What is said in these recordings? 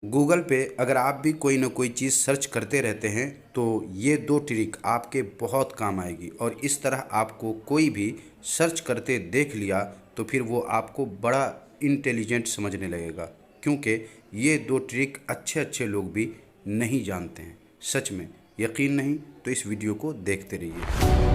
Google पे अगर आप भी कोई ना कोई चीज़ सर्च करते रहते हैं तो ये दो ट्रिक आपके बहुत काम आएगी। और इस तरह आपको कोई भी सर्च करते देख लिया तो फिर वो आपको बड़ा इंटेलिजेंट समझने लगेगा, क्योंकि ये दो ट्रिक अच्छे अच्छे लोग भी नहीं जानते हैं। सच में यकीन नहीं तो इस वीडियो को देखते रहिए।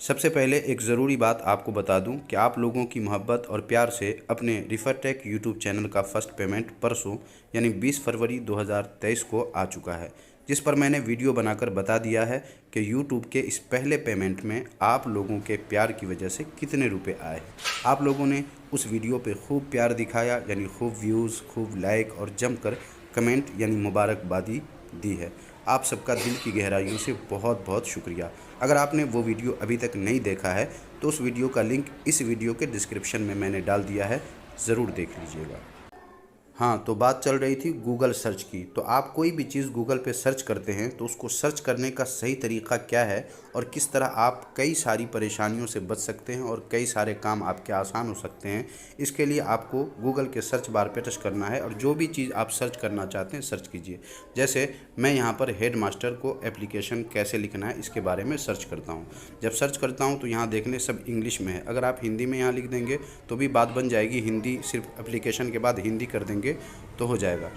सबसे पहले एक ज़रूरी बात आपको बता दूं कि आप लोगों की मोहब्बत और प्यार से अपने रिफरटेक यूट्यूब चैनल का फर्स्ट पेमेंट परसों यानी 20 फरवरी 2023 को आ चुका है, जिस पर मैंने वीडियो बनाकर बता दिया है कि यूट्यूब के इस पहले पेमेंट में आप लोगों के प्यार की वजह से कितने रुपए आए हैं। आप लोगों ने उस वीडियो पे खूब प्यार दिखाया, यानी खूब व्यूज़, खूब लाइक और जमकर कमेंट यानी मुबारकबादी दी है। आप सबका दिल की गहराइयों से बहुत बहुत शुक्रिया। अगर आपने वो वीडियो अभी तक नहीं देखा है तो उस वीडियो का लिंक इस वीडियो के डिस्क्रिप्शन में मैंने डाल दिया है, ज़रूर देख लीजिएगा। हाँ, तो बात चल रही थी गूगल सर्च की। तो आप कोई भी चीज़ गूगल पे सर्च करते हैं तो उसको सर्च करने का सही तरीका क्या है और किस तरह आप कई सारी परेशानियों से बच सकते हैं और कई सारे काम आपके आसान हो सकते हैं। इसके लिए आपको गूगल के सर्च बार पे टच करना है और जो भी चीज़ आप सर्च करना चाहते हैं सर्च कीजिए। जैसे मैं यहाँ पर हेड मास्टर को एप्लीकेशन कैसे लिखना है इसके बारे में सर्च करता हूँ। जब सर्च करता हूँ तो यहाँ देख लें सब इंग्लिश में है। अगर आप हिंदी में यहाँ लिख देंगे तो भी बात बन जाएगी, हिंदी सिर्फ एप्लीकेशन के बाद हिंदी कर देंगे तो हो जाएगा।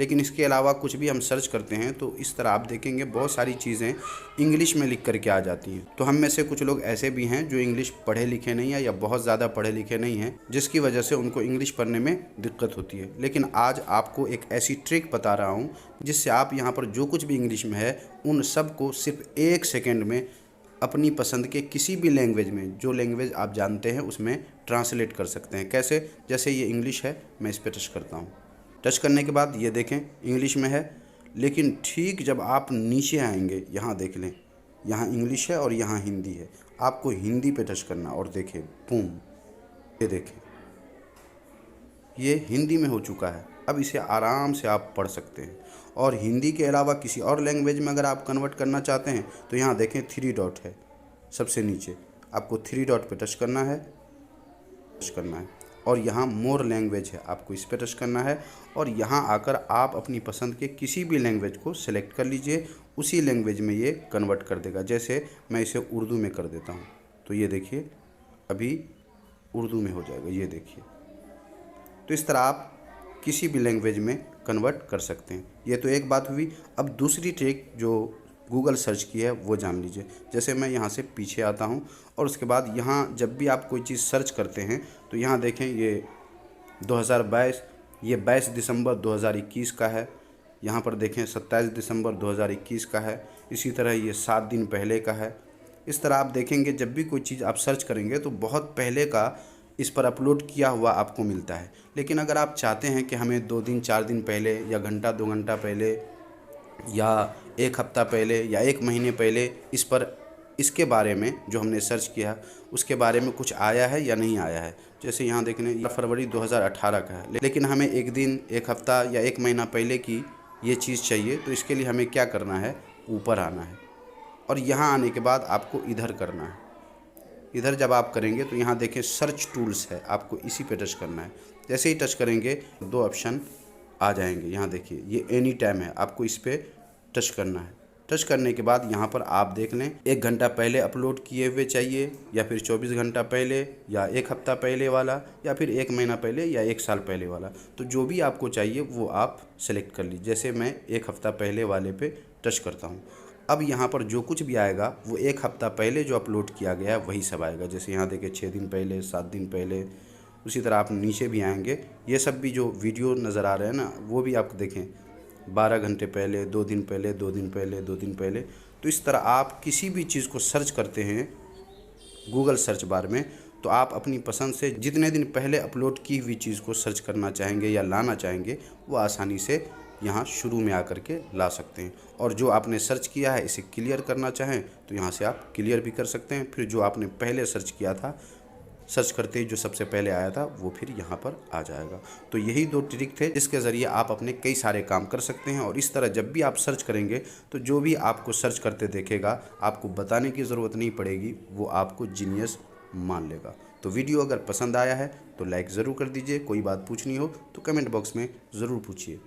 लेकिन इसके अलावा कुछ भी हम सर्च करते हैं तो इस तरह आप देखेंगे बहुत सारी चीज़ें इंग्लिश में लिख करके आ जाती हैं। तो हम में से कुछ लोग ऐसे भी हैं जो इंग्लिश पढ़े लिखे नहीं है या बहुत ज़्यादा पढ़े लिखे नहीं हैं, जिसकी वजह से उनको इंग्लिश पढ़ने में दिक्कत होती है। लेकिन आज आपको एक ऐसी ट्रिक बता रहा हूँ जिससे आप यहाँ पर जो कुछ भी इंग्लिश में है उन सब को सिर्फ 1 सेकेंड में अपनी पसंद के किसी भी लैंग्वेज में, जो लैंग्वेज आप जानते हैं उसमें ट्रांसलेट कर सकते हैं। कैसे? जैसे ये इंग्लिश है, मैं इस पर टच करता हूँ। टच करने के बाद ये देखें इंग्लिश में है, लेकिन ठीक जब आप नीचे आएंगे यहाँ देख लें, यहाँ इंग्लिश है और यहाँ हिंदी है। आपको हिंदी पे टच करना और देखें बूम, ये देखें ये हिंदी में हो चुका है। अब इसे आराम से आप पढ़ सकते हैं। और हिंदी के अलावा किसी और लैंग्वेज में अगर आप कन्वर्ट करना चाहते हैं तो यहाँ देखें 3 डॉट है सबसे नीचे, आपको 3 डॉट पे टच करना है और यहाँ मोर लैंग्वेज है, आपको इस पर टच करना है और यहाँ आकर आप अपनी पसंद के किसी भी लैंग्वेज को सेलेक्ट कर लीजिए। उसी लैंग्वेज में ये कन्वर्ट कर देगा। जैसे मैं इसे उर्दू में कर देता हूँ तो ये देखिए अभी उर्दू में हो जाएगा, ये देखिए। तो इस तरह आप किसी भी लैंग्वेज में कन्वर्ट कर सकते हैं। ये तो एक बात हुई। अब दूसरी ट्रिक जो गूगल सर्च की है वो जान लीजिए। जैसे मैं यहाँ से पीछे आता हूँ और उसके बाद यहाँ जब भी आप कोई चीज़ सर्च करते हैं तो यहाँ देखें ये 2022, ये 22 दिसंबर 2021 का है। यहाँ पर देखें 27 दिसंबर 2021 का है। इसी तरह ये 7 दिन पहले का है। इस तरह आप देखेंगे जब भी कोई चीज़ आप सर्च करेंगे तो बहुत पहले का इस पर अपलोड किया हुआ आपको मिलता है। लेकिन अगर आप चाहते हैं कि हमें 2 दिन 4 दिन पहले या घंटा 2 घंटा पहले या 1 हफ़्ता पहले या 1 महीने पहले इस पर इसके बारे में जो हमने सर्च किया उसके बारे में कुछ आया है या नहीं आया है, जैसे यहाँ देखने फरवरी 2018 का है, लेकिन हमें 1 दिन 1 हफ़्ता या 1 महीना पहले की ये चीज़ चाहिए, तो इसके लिए हमें क्या करना है, ऊपर आना है और यहाँ आने के बाद आपको इधर करना है। इधर जब आप करेंगे तो यहाँ देखें सर्च टूल्स है, आपको इसी पे टच करना है। जैसे ही टच करेंगे 2 ऑप्शन आ जाएंगे। यहाँ देखिए ये एनी टाइम है, आपको इस पे टच करना है। टच करने के बाद यहाँ पर आप देख लें 1 घंटा पहले अपलोड किए हुए चाहिए या फिर 24 घंटा पहले या 1 हफ़्ता पहले वाला या फिर 1 महीना पहले या 1 साल पहले वाला। तो जो भी आपको चाहिए वो आप सेलेक्ट कर लीजिए। जैसे मैं 1 हफ़्ता पहले वाले पे टच करता हूँ। अब यहाँ पर जो कुछ भी आएगा वो 1 हफ़्ता पहले जो अपलोड किया गया है वही सब आएगा। जैसे यहाँ देखिए 6 दिन पहले, 7 दिन पहले। उसी तरह आप नीचे भी आएंगे, ये सब भी जो वीडियो नज़र आ रहे हैं ना वो भी आप देखें 12 घंटे पहले, 2 दिन पहले, 2 दिन पहले, 2 दिन पहले। तो इस तरह आप किसी भी चीज़ को सर्च करते हैं गूगल सर्च बार में तो आप अपनी पसंद से जितने दिन पहले अपलोड की हुई चीज़ को सर्च करना चाहेंगे या लाना चाहेंगे वो आसानी से यहाँ शुरू में आकर के ला सकते हैं। और जो आपने सर्च किया है इसे क्लियर करना चाहें तो यहाँ से आप क्लियर भी कर सकते हैं। फिर जो आपने पहले सर्च किया था, सर्च करते ही जो सबसे पहले आया था वो फिर यहाँ पर आ जाएगा। तो यही 2 ट्रिक थे जिसके ज़रिए आप अपने कई सारे काम कर सकते हैं। और इस तरह जब भी आप सर्च करेंगे तो जो भी आपको सर्च करते देखेगा आपको बताने की ज़रूरत नहीं पड़ेगी, वो आपको जीनियस मान लेगा। तो वीडियो अगर पसंद आया है तो लाइक ज़रूर कर दीजिए, कोई बात पूछनी हो तो कमेंट बॉक्स में ज़रूर पूछिए।